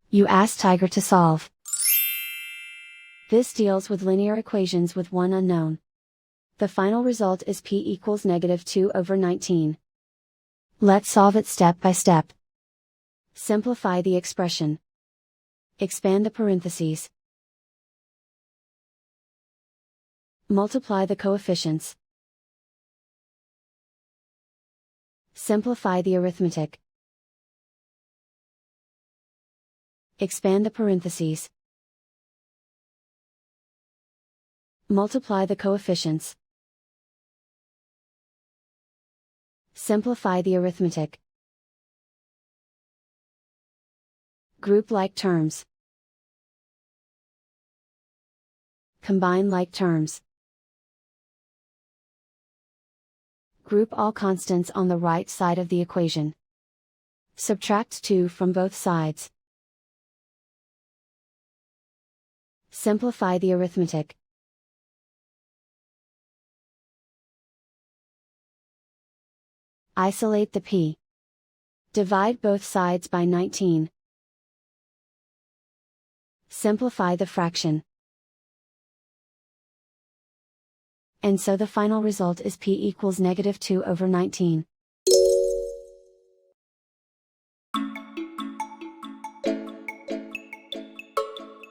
You ask Tiger to solve. This deals with linear equations with one unknown. The final result is p equals -2/19. Let's solve it step by step. Simplify the expression. Expand the parentheses. Multiply the coefficients. Simplify the arithmetic. Expand the parentheses. Multiply the coefficients. Simplify the arithmetic. Group like terms. Combine like terms. Group all constants on the right side of the equation. Subtract 2 from both sides. Simplify the arithmetic. Isolate the p. Divide both sides by 19. Simplify the fraction. And so the final result is p equals -2/19.